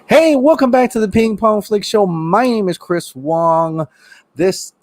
Hey, welcome back to the Ping Pong Flix Show. My name is Chris Wong.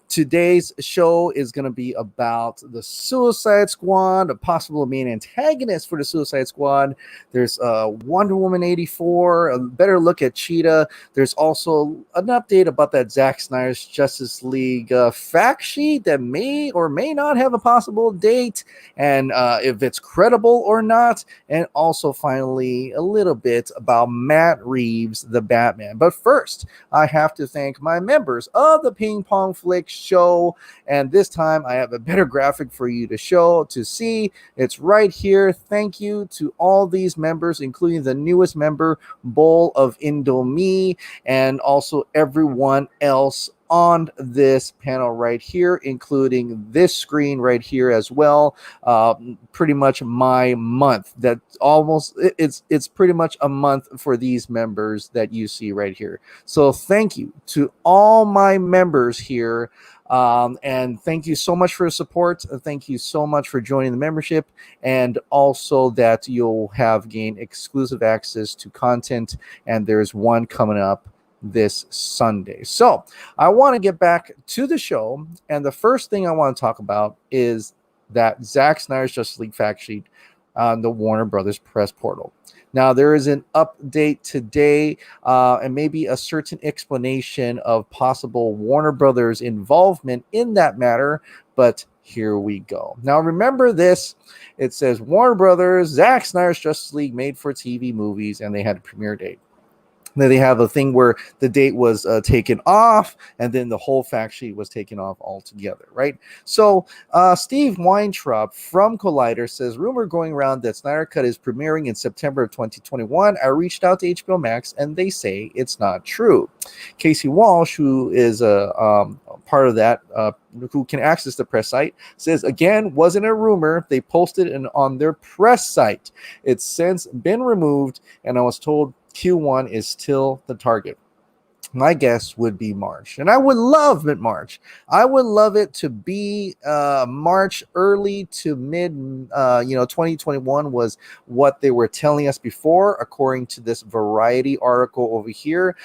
Today's show is going to be about the Suicide Squad, a possible main antagonist for the Suicide Squad. There's Wonder Woman 84, a better look at Cheetah. There's also an update about that Zack Snyder's Justice League fact sheet that may or may not have a possible date, and if it's credible or not. And also, finally, a little bit about Matt Reeves, the Batman. But first, I have to thank my members of the Ping Pong Flix Show, and this time I have a better graphic for you to see. It's right here. Thank you to all these members, including the newest member, Bowl of Indomie, and also everyone else on this panel right here, including this screen right here as well. Pretty much my month. It's pretty much a month for these members that you see right here. So thank you to all my members here. And thank you so much for your support. Thank you so much for joining the membership, and also that you'll have gained exclusive access to content. And there's one coming up this Sunday. So I want to get back to the show, and the first thing I want to talk about is that Zack Snyder's Justice League fact sheet on the Warner Brothers press portal. Now, there is an update today, and maybe a certain explanation of possible Warner Brothers involvement in that matter, but here we go. Now, remember this. It says Warner Brothers, Zack Snyder's Justice League made for TV movies, and they had a premiere date. Then they have a thing where the date was taken off, and then the whole fact sheet was taken off altogether, right? So Steve Weintraub from Collider says, rumor going around that Snyder Cut is premiering in September of 2021. I reached out to HBO Max, and they say it's not true. Casey Walsh, who is a part of that, who can access the press site, says, again, wasn't a rumor. They posted it on their press site. It's since been removed, and I was told Q1 is still the target. My guess would be March, and I would love it March. I would love it to be March, early to mid. 2021 was what they were telling us before, according to this Variety article over here.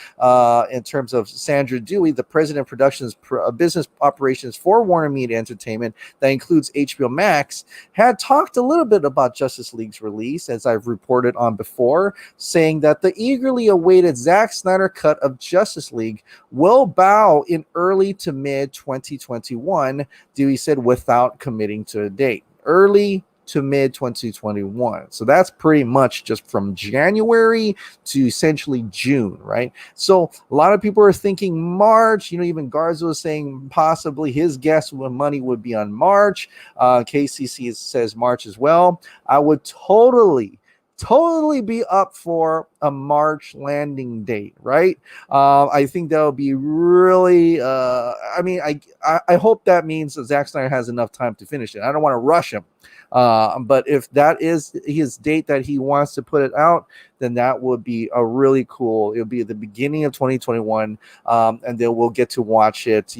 In terms of Sandra Dewey, the president of productions business operations for Warner Media Entertainment, that includes HBO Max, had talked a little bit about Justice League's release, as I've reported on before, saying that the eagerly awaited Zack Snyder cut of Justice League will bow in early to mid 2021, Dewey said, without committing to a date. Early to mid 2021. So that's pretty much just from January to essentially June, right? So a lot of people are thinking March. Even Garza was saying possibly his guess when money would be on March. KCC says March as well. I would totally be up for a March landing date, right? I think that would be really, I hope that means that Zack Snyder has enough time to finish it. I don't want to rush him. But if that is his date that he wants to put it out, then that would be a really cool. It'll be at the beginning of 2021, and then we'll get to watch it,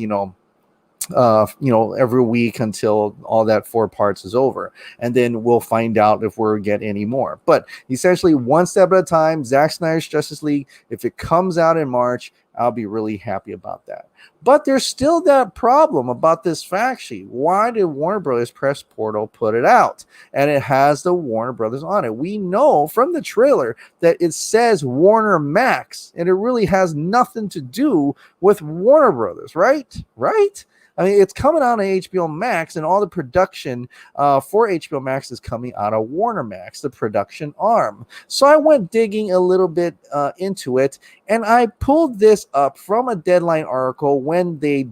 every week until all that 4 parts is over, and then we'll find out if we're get any more. But essentially, one step at a time. Zack Snyder's Justice League, if it comes out in March, I'll be really happy about that. But there's still that problem about this fact sheet. Why did Warner Brothers press portal put it out? And it has the Warner Brothers on it. We know from the trailer that it says Warner Max, and it really has nothing to do with Warner Brothers, right? I mean, it's coming out on HBO Max, and all the production for HBO Max is coming out of Warner Max, the production arm. So I went digging a little bit into it, and I pulled this up from a Deadline article when they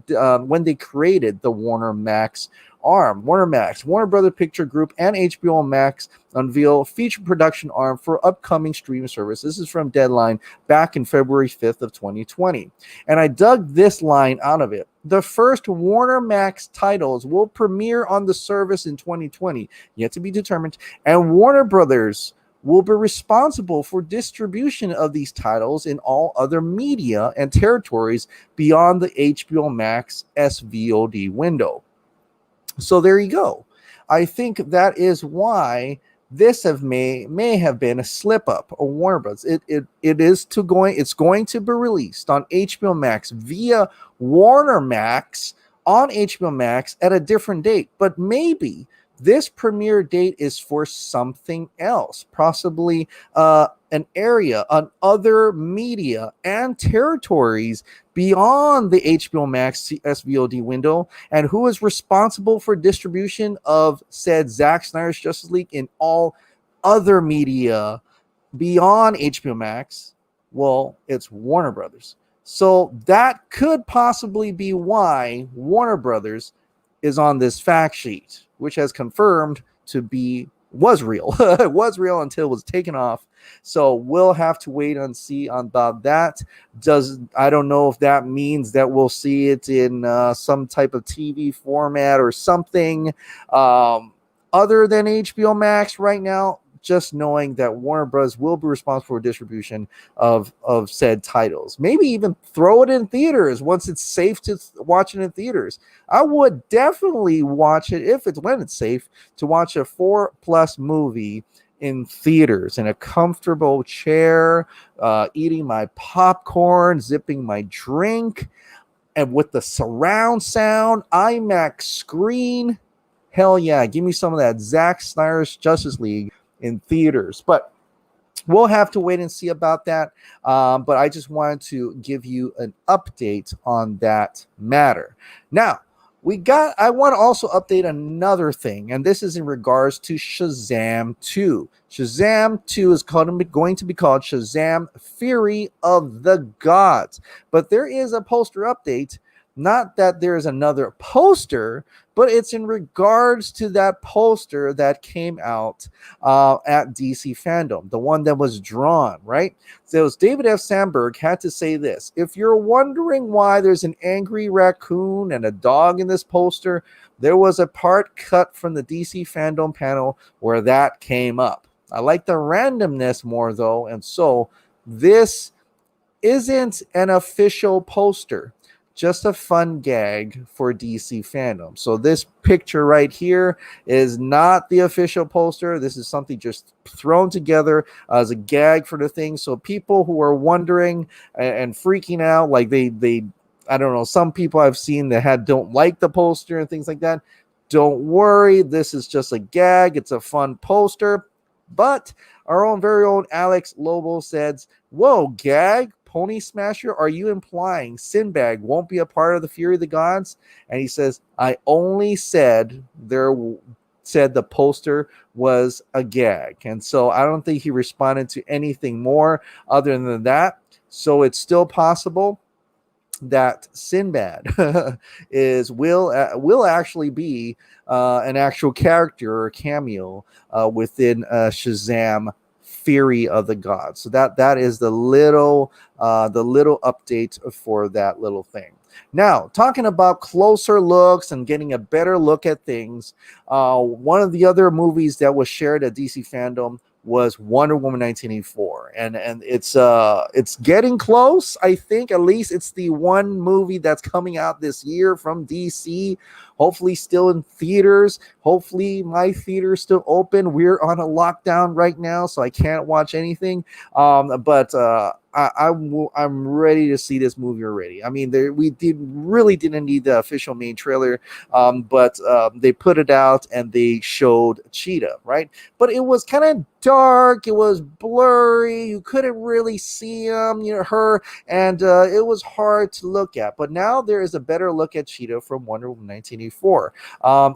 created the Warner Max arm. Warner Brother Picture Group, and HBO Max unveil feature production arm for upcoming streaming service. This is from Deadline back in February 5th of 2020. And I dug this line out of it. The first Warner Max titles will premiere on the service in 2020, yet to be determined, and Warner Brothers will be responsible for distribution of these titles in all other media and territories beyond the HBO Max SVOD window. So there you go. I think that is why may have been a slip up or Warner Bros. It's going to be released on HBO Max via Warner Max on HBO Max at a different date, but maybe this premiere date is for something else, possibly an area on other media and territories beyond the HBO Max SVOD window, and who is responsible for distribution of said Zack Snyder's Justice League in all other media beyond HBO Max. Well, it's Warner Brothers. So that could possibly be why Warner Brothers is on this fact sheet, which has confirmed to be was real. It was real until it was taken off. So we'll have to wait and see about that. I don't know if that means that we'll see it in some type of TV format or something other than HBO Max right now. Just knowing that Warner Bros. Will be responsible for distribution of said titles. Maybe even throw it in theaters once it's safe to watch it in theaters. I would definitely watch it when it's safe to watch a 4+ movie in theaters in a comfortable chair, eating my popcorn, zipping my drink, and with the surround sound, IMAX screen. Hell yeah, give me some of that Zack Snyder's Justice League in theaters. But we'll have to wait and see about that. But I just wanted to give you an update on that matter. Now, I want to also update another thing, and this is in regards to SHAZAM 2. SHAZAM 2 is going to be called SHAZAM Fury of the Gods. But there is a poster update. Not that there is another poster, but it's in regards to that poster that came out at DC Fandom, the one that was drawn, right? So David F. Sandberg had to say this: if you're wondering why there's an angry raccoon and a dog in this poster, there was a part cut from the DC Fandom panel where that came up. I like the randomness more, though, and so this isn't an official poster. Just a fun gag for DC Fandom. So this picture right here is not the official poster. This is something just thrown together as a gag for the thing. So people who are wondering and freaking out, like they I don't know, some people I've seen that don't like the poster and things like that. Don't worry, this is just a gag. It's a fun poster. But our own very own Alex Lobo says, "Whoa, gag? Pony Smasher, are you implying Sinbad won't be a part of the Fury of the Gods?" And he says, "I only said the poster was a gag." And so I don't think he responded to anything more other than that. So it's still possible that Sinbad will actually be an actual character or cameo within Shazam Fury of the Gods. So that is the little update for that little thing. Now, talking about closer looks and getting a better look at things, one of the other movies that was shared at DC Fandom was Wonder Woman 1984, and it's getting close. I think at least it's the one movie that's coming out this year from DC. Hopefully still in theaters. Hopefully my theater is still open. We're on a lockdown right now, so I can't watch anything. But I'm ready to see this movie already. I mean, we didn't need the official main trailer, but they put it out and they showed Cheetah, right? But it was kind of dark. It was blurry. You couldn't really see her, and it was hard to look at. But now there is a better look at Cheetah from Wonder Woman 1984,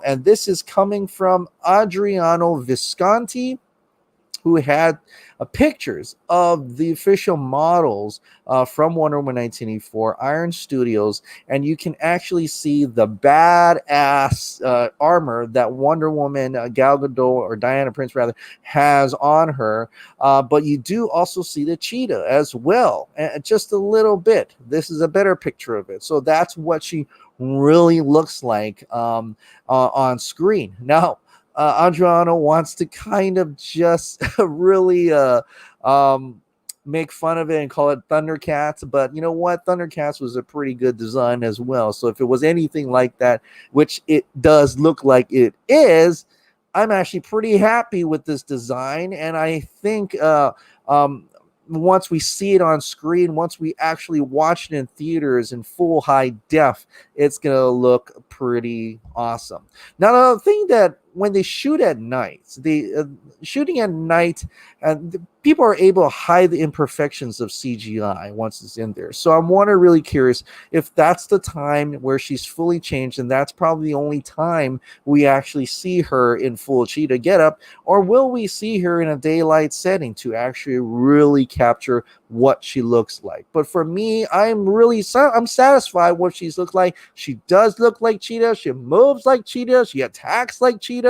and this is coming from Adriano Visconti, who had pictures of the official models from Wonder Woman 1984, Iron Studios, and you can actually see the badass armor that Wonder Woman Gal Gadot, or Diana Prince rather, has on her, but you do also see the cheetah as well, just a little bit. This is a better picture of it, so that's what she really looks like on screen. Now, Adriano wants to kind of just really make fun of it and call it Thundercats, but you know what? Thundercats was a pretty good design as well. So if it was anything like that, which it does look like it is, I'm actually pretty happy with this design, and I think um, once we see it on screen, once we actually watch it in theaters in full high def, it's gonna look pretty awesome. Now, the thing that when they shoot at night, the shooting at night, people are able to hide the imperfections of CGI once it's in there. So I'm really curious if that's the time where she's fully changed, and that's probably the only time we actually see her in full cheetah getup, or will we see her in a daylight setting to actually really capture what she looks like? But for me, I'm satisfied what she looks like. She does look like Cheetah. She moves like Cheetah. She attacks like Cheetah.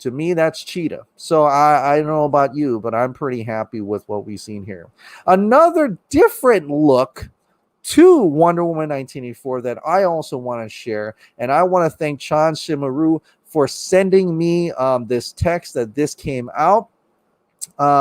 To me, that's Cheetah. So I don't know about you, but I'm pretty happy with what we've seen here. Another different look to Wonder Woman 1984 that I also want to share, and I want to thank Chan Shimaru for sending me this text that this came out.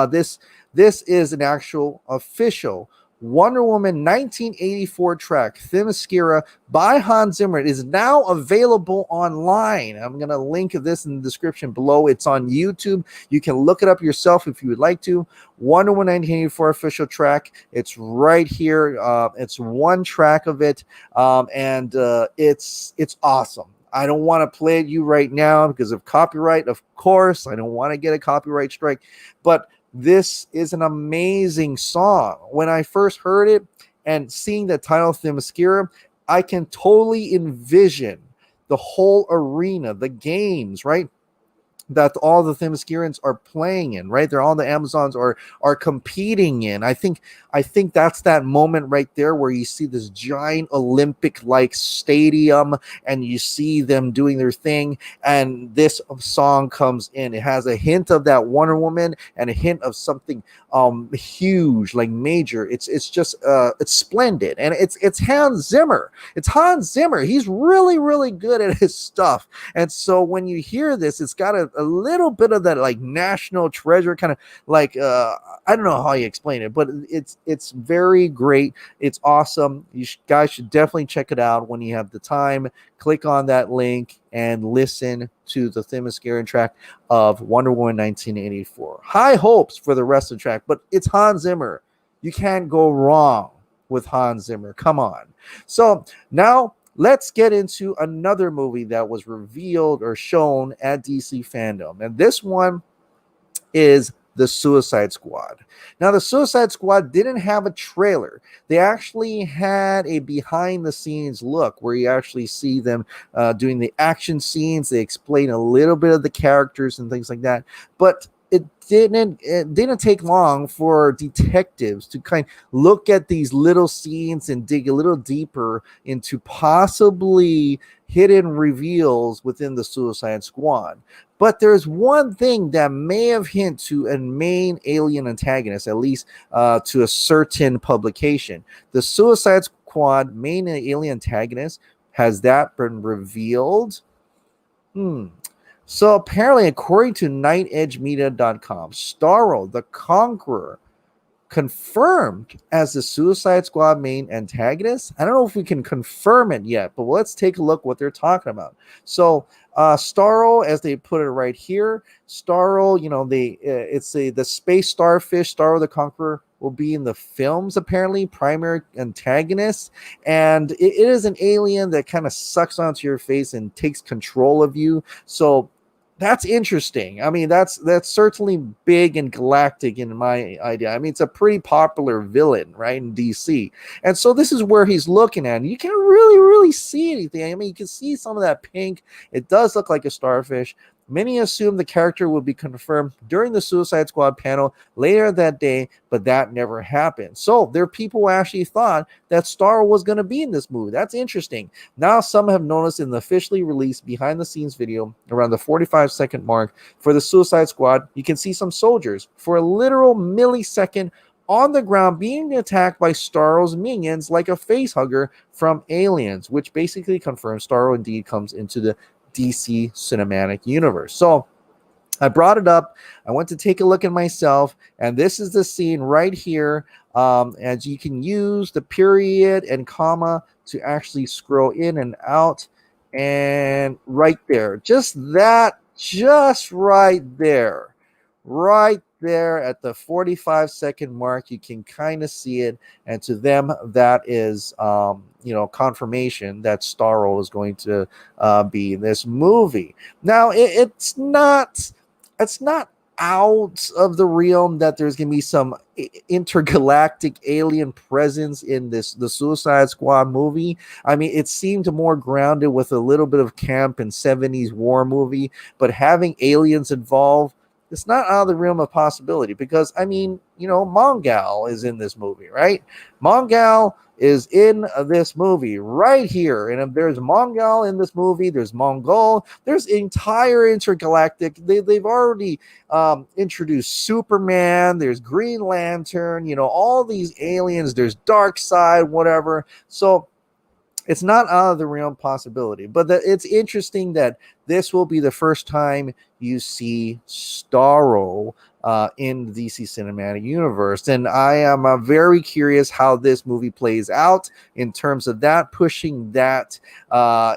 This is an actual official Wonder Woman 1984 track, Themyscira by Hans Zimmer. It is now available online. I'm going to link this in the description below. It's on YouTube. You can look it up yourself if you would like to. Wonder Woman 1984 official track. It's right here. It's one track of it, and it's awesome. I don't want to play it you right now because of copyright, of course. I don't want to get a copyright strike, but this is an amazing song. When I first heard it and seeing the title Themyscira, I can totally envision the whole arena, the games, right? That all the Themyscirans are playing in, right? They're all the Amazons are competing in. I think that's that moment right there where you see this giant Olympic-like stadium and you see them doing their thing, and this song comes in. It has a hint of that Wonder Woman and a hint of something huge, like major. It's just it's splendid, and it's Hans Zimmer. It's Hans Zimmer. He's really, really good at his stuff. And so when you hear this, it's got a little bit of that like national treasure kind of like I don't know how you explain it, but it's very great. It's awesome. You guys should definitely check it out when you have the time. Click on that link and listen to the Themyscira track of Wonder Woman 1984. High hopes for the rest of the track, but it's Hans Zimmer. You can't go wrong with Hans Zimmer. Come on. So now let's get into another movie that was revealed or shown at DC Fandom. And this one is The Suicide Squad. Now, The Suicide Squad didn't have a trailer. They actually had a behind-the-scenes look where you actually see them doing the action scenes. They explain a little bit of the characters and things like that. But it didn't take long for detectives to kind of look at these little scenes and dig a little deeper into possibly hidden reveals within the Suicide Squad. But there's one thing that may have hint to a main alien antagonist, at least to a certain publication. The Suicide Squad main alien antagonist, has that been revealed? So apparently, according to NightEdgeMedia.com, Starro the Conqueror confirmed as the Suicide Squad main antagonist. I don't know if we can confirm it yet, but let's take a look what they're talking about. So Starro, as they put it right here, Starro, it's the space starfish, Starro the Conqueror, will be in the film's apparently primary antagonist, and it is an alien that kind of sucks onto your face and takes control of you. So that's interesting. I mean, that's certainly big and galactic in my idea. I mean, it's a pretty popular villain, right, in DC. And so this is where he's looking at. And you can't really see anything. I mean, you can see some of that pink. It does look like a starfish. Many assumed the character would be confirmed during the Suicide Squad panel later that day, but that never happened. So there are people who actually thought that Starro was going to be in this movie. That's interesting. Now some have noticed in the officially released behind-the-scenes video around the 45-second mark for the Suicide Squad, you can see some soldiers for a literal millisecond on the ground being attacked by Starro's minions like a facehugger from Aliens, which basically confirms Starro indeed comes into the DC cinematic universe. So I brought it up. I went to take a look at myself, and this is the scene right here. As you can use the period and comma to actually scroll in and out, and right there, just that just right there. Right there at the 45-second mark, you can kind of see it. And to them, that is, confirmation that Starro is going to be in this movie. Now, it's not out of the realm that there's going to be some intergalactic alien presence in the Suicide Squad movie. I mean, it seemed more grounded with a little bit of camp and 70s war movie, but having aliens involved, it's not out of the realm of possibility because, I mean, Mongal is in this movie, right? Mongal is in this movie right here. And if there's Mongal in this movie, there's Mongol, there's entire intergalactic. They've already introduced Superman, there's Green Lantern, all these aliens, there's Dark Side, whatever. So it's not out of the realm possibility, but it's interesting that this will be the first time you see Starro in the DC Cinematic Universe. And I am very curious how this movie plays out in terms of that, pushing that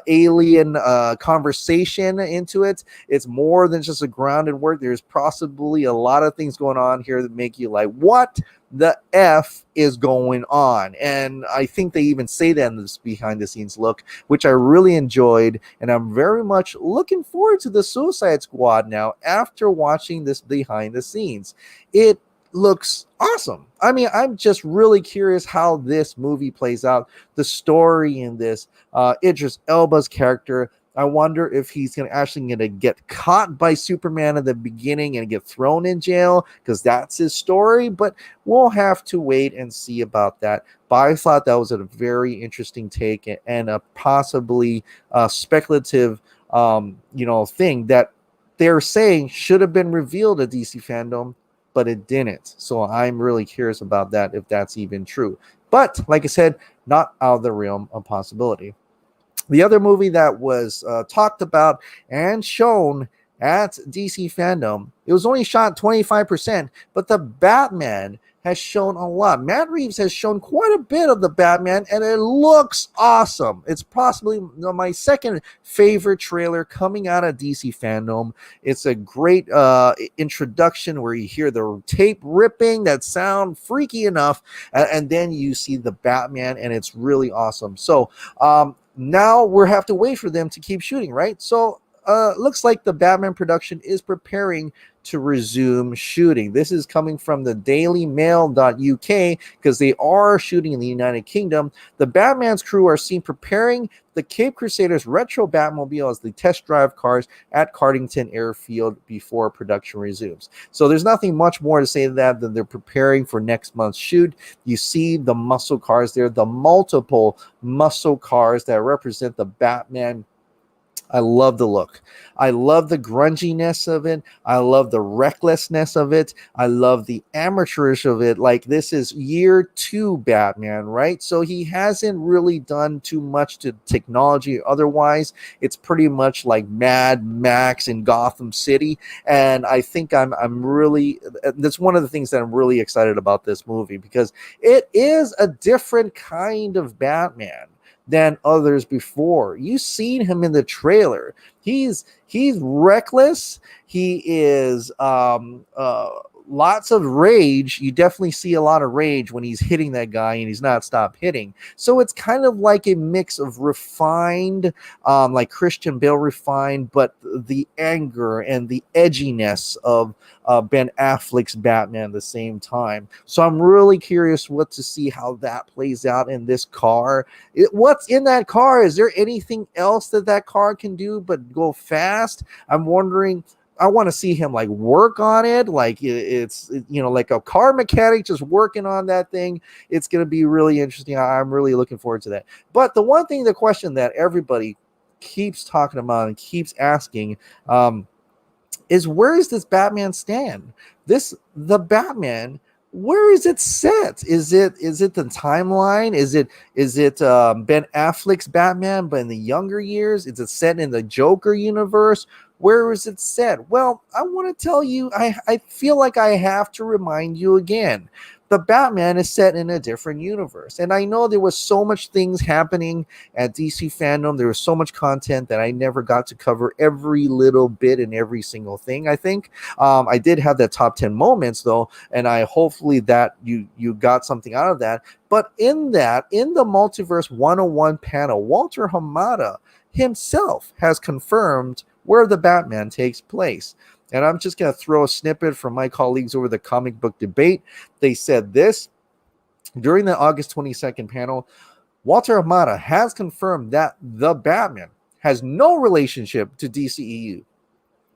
alien conversation into it. It's more than just a grounded work. There's possibly a lot of things going on here that make you like, what the F is going on? And I think they even say that in this behind the scenes look, which I really enjoyed. And I'm very much looking forward to the Suicide Squad now after watching this behind the scenes. It looks awesome. I mean, I'm just really curious how this movie plays out. The story in this, Idris Elba's character, I wonder if he's actually going to get caught by Superman at the beginning and get thrown in jail, because that's his story. But we'll have to wait and see about that. But I thought that was a very interesting take and a possibly speculative, thing that they're saying should have been revealed at DC Fandom, but it didn't. So I'm really curious about that, if that's even true. But like I said, not out of the realm of possibility. The other movie that was talked about and shown at DC Fandom, it was only shot 25%, but the Batman has shown a lot. Matt Reeves has shown quite a bit of the Batman, and it looks awesome. It's possibly my second favorite trailer coming out of DC Fandom. It's a great introduction where you hear the tape ripping that sound freaky enough, and then you see the Batman, and it's really awesome. So, now we have to wait for them to keep shooting, right? So looks like the Batman production is preparing to resume shooting. This is coming from the dailymail.uk, because they are shooting in the United Kingdom. The Batman's crew are seen preparing the Cape Crusaders retro Batmobile as the test drive cars at Cardington Airfield before production resumes. So there's nothing much more to say to that than they're preparing for next month's shoot. You see the muscle cars there, the multiple muscle cars that represent the Batman. I love the look. I love the grunginess of it. I love the recklessness of it. I love the amateurish of it. Like, this is year 2 Batman, right? So he hasn't really done too much to technology. Otherwise, it's pretty much like Mad Max in Gotham City. And I think I'm really, that's one of the things that I'm really excited about this movie, because it is a different kind of Batman than others before. You've seen him in the trailer. He's reckless. He is lots of rage. You definitely see a lot of rage when he's hitting that guy, and he's not stopped hitting. So it's kind of like a mix of refined, like Christian Bale refined, but the anger and the edginess of Ben Affleck's Batman at the same time. So I'm really curious what to see how that plays out in this car. What's in that car? Is there anything else that car can do but go fast? I'm wondering. I want to see him like work on it. Like it's like a car mechanic just working on that thing. It's going to be really interesting. I'm really looking forward to that. But the question that everybody keeps talking about and keeps asking, is where is this Batman stand? The Batman, where is it set? Is it the timeline? Is it Ben Affleck's Batman, but in the younger years? Is it set in the Joker universe? Where is it set? Well, I want to tell you, I feel like I have to remind you again. the Batman is set in a different universe. And I know there was so much things happening at DC fandom. There was so much content that I never got to cover every little bit and every single thing. I think I did have that top 10 moments though, and I hopefully that you got something out of that. But in the Multiverse 101 panel, Walter Hamada himself has confirmed where the Batman takes place. And I'm just going to throw a snippet from my colleagues over the comic book debate. They said this during the August 22nd panel. Walter Hamada has confirmed that the Batman has no relationship to DCEU.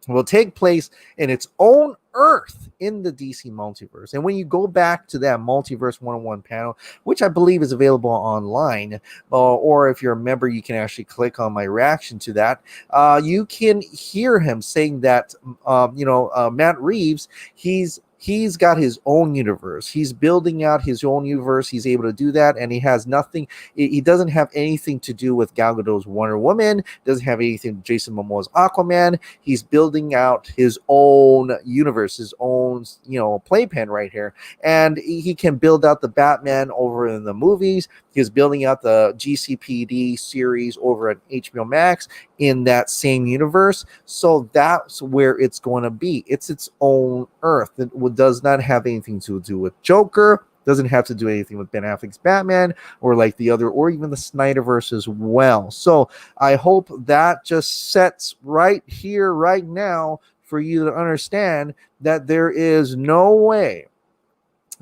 Will take place in its own Earth in the DC multiverse. And when you go back to that Multiverse 101 panel, which I believe is available online, or if you're a member, you can actually click on my reaction to that. You can hear him saying that, Matt Reeves, he's got his own universe. He's building out his own universe. He's able to do that, and he has nothing. He doesn't have anything to do with Gal Gadot's Wonder Woman. Doesn't have anything with Jason Momoa's Aquaman. He's building out his own universe, his own playpen right here, and he can build out the Batman over in the movies. He's building out the GCPD series over at HBO Max in that same universe. So that's where it's going to be. It's its own Earth. It does not have anything to do with Joker. Doesn't have to do anything with Ben Affleck's Batman or like the other, or even the Snyderverse as well. So I hope that just sets right here, right now, for you to understand that there is no way.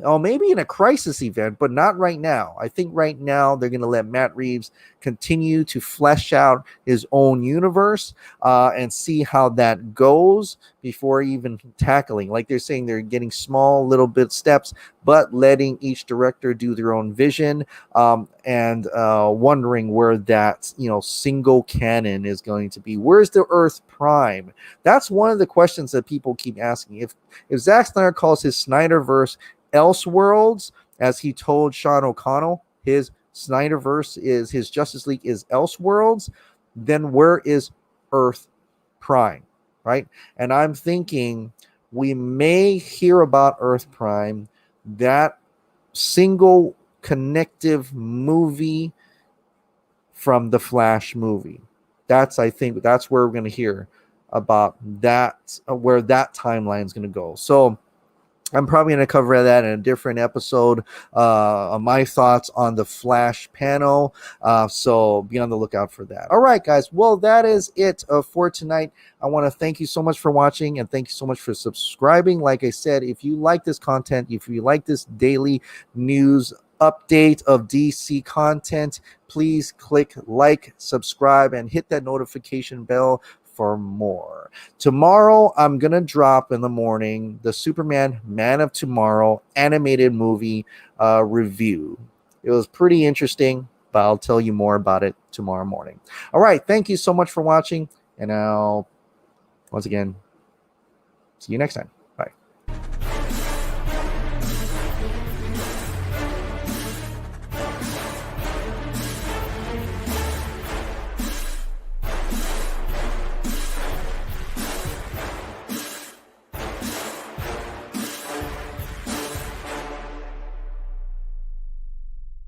Oh, maybe in a crisis event, but not right now. I think right now they're going to let Matt Reeves continue to flesh out his own universe and see how that goes before even tackling. Like they're saying, they're getting small little bit steps, but letting each director do their own vision and wondering where that single canon is going to be. Where's the Earth Prime? That's one of the questions that people keep asking. If Zack Snyder calls his Snyderverse Elseworlds, as he told Sean O'Connell, his Snyderverse is his Justice League is Elseworlds, then where is Earth Prime, right? And I'm thinking we may hear about Earth Prime, that single connective movie from the Flash movie. I think that's where we're going to hear about that, where that timeline is going to go. So I'm probably going to cover that in a different episode on my thoughts on the Flash panel. So be on the lookout for that. All right, guys. Well, that is it for tonight. I want to thank you so much for watching, and thank you so much for subscribing. Like I said, if you like this content, if you like this daily news update of DC content, please click like, subscribe, and hit that notification bell for more. Tomorrow, I'm going to drop in the morning the Superman Man of Tomorrow animated movie review. It was pretty interesting, but I'll tell you more about it tomorrow morning. All right. Thank you so much for watching. And I'll, once again, see you next time.